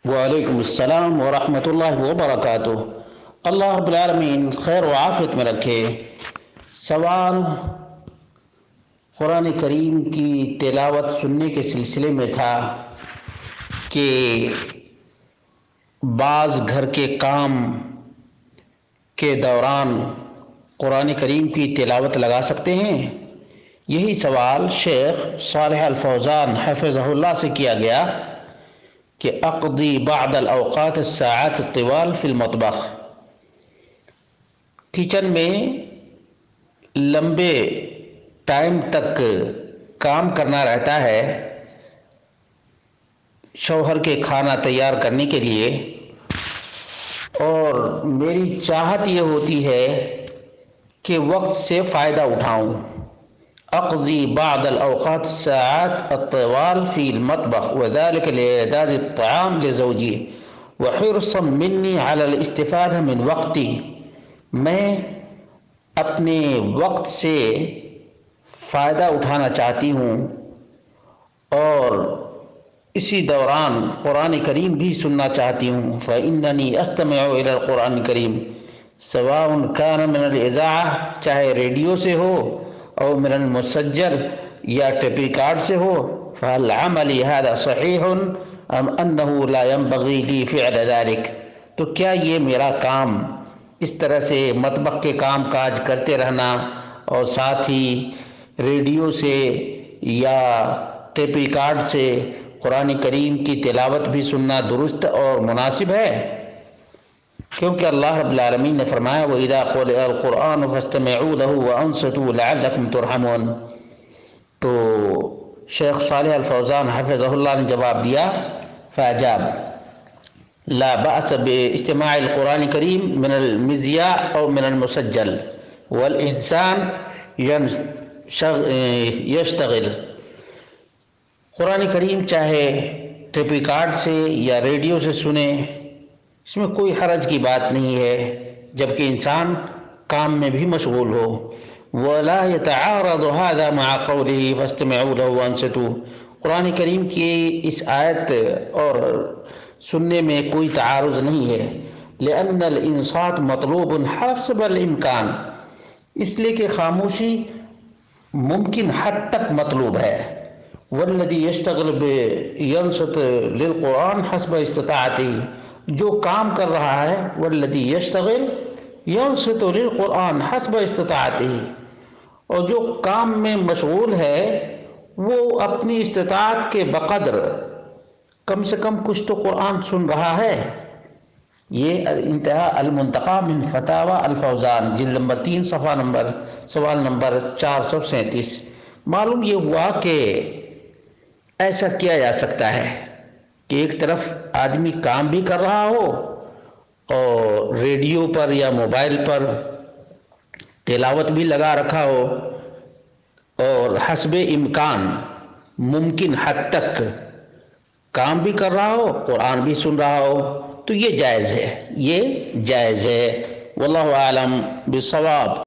وعلیکم السلام ورحمۃ اللہ وبرکاتہ۔ اللہ رب العالمین خیر و عافیت میں رکھے۔ سوال قرآن کریم کی تلاوت سننے کے سلسلے میں تھا کہ بعض گھر کے کام کے دوران قرآن کریم کی تلاوت لگا سکتے ہیں؟ یہی سوال شیخ صالح الفوزان حفظہ اللہ سے کیا گیا کہ اقضی بعض الاوقات الساعات الطوال فی المطبخ، کچن میں لمبے ٹائم تک کام کرنا رہتا ہے شوہر کے کھانا تیار کرنے کے لیے، اور میری چاہت یہ ہوتی ہے کہ وقت سے فائدہ اٹھاؤں۔ اقضی بعض الاوقات الساعات الطوال فی المطبخ وذلك لإعداد الطعام لزوجی وحرصا منی علی الاستفادہ من وقتی، میں اپنے وقت سے فائدہ اٹھانا چاہتی ہوں اور اسی دوران قرآن کریم بھی سننا چاہتی ہوں۔ فإننی استمع إلی القرآن الکریم سواء کان من الاذاعہ، چاہے ریڈیو سے ہو او من المسجل یا ٹیپ ریکارڈ سے ہو، فهل عملی هذا صحیح ام انه لا ينبغي لي فعل ذلك، تو کیا یہ میرا کام اس طرح سے مطبخ کے کام کاج کرتے رہنا اور ساتھ ہی ریڈیو سے یا ٹیپ ریکارڈ سے قرآن کریم کی تلاوت بھی سننا درست اور مناسب ہے؟ کیونکہ اللہ رب العالمین نے فرمایا وَإِذَا قُرِئَ الْقُرْآنُ فَاسْتَمِعُوا لَهُ وَأَنصِتُوا لَعَلَّكُمْ تُرْحَمُونَ، تو شیخ صالح الفوزان حفظہ اللہ نے جواب دیا فاجاب لا بأس باستماع القرآن الكريم من المذياع أو من المسجل والإنسان يشتغل، قرآن کریم چاہے ٹیپ ریکارڈ سے یا ریڈیو سے سنے، اس میں کوئی حرج کی بات نہیں ہے جبکہ انسان کام میں بھی مشغول ہو۔ وَلَا يَتَعَارَضُ هَذَا مَعَ قَوْلِهِ فَاسْتَمِعُوا لَهُ وَأَنصِتُوا، قرآن کریم کی اس آیت اور سننے میں کوئی تعارض نہیں ہے، لأن الانصات مطلوب حسب الامکان، اس لیے کہ خاموشی ممکن حد تک مطلوب ہے۔ والذی یشتغل ینصت للقرآن حسب استطاعته، جو کام کر رہا ہے والذی یشتغل ینصت للقرآن حسب استطاعته، اور جو کام میں مشغول ہے وہ اپنی استطاعت کے بقدر کم سے کم کچھ تو قرآن سن رہا ہے۔ یہ انتہا المنتقى من فتاوی الفوزان جلد نمبر 3 صفحہ نمبر سوال نمبر 437۔ معلوم یہ ہوا کہ ایسا کیا جا سکتا ہے کہ ایک طرف آدمی کام بھی کر رہا ہو اور ریڈیو پر یا موبائل پر تلاوت بھی لگا رکھا ہو، اور حسب امکان ممکن حد تک کام بھی کر رہا ہو قرآن بھی سن رہا ہو، تو یہ جائز ہے، یہ جائز ہے۔ واللہ اعلم بالصواب۔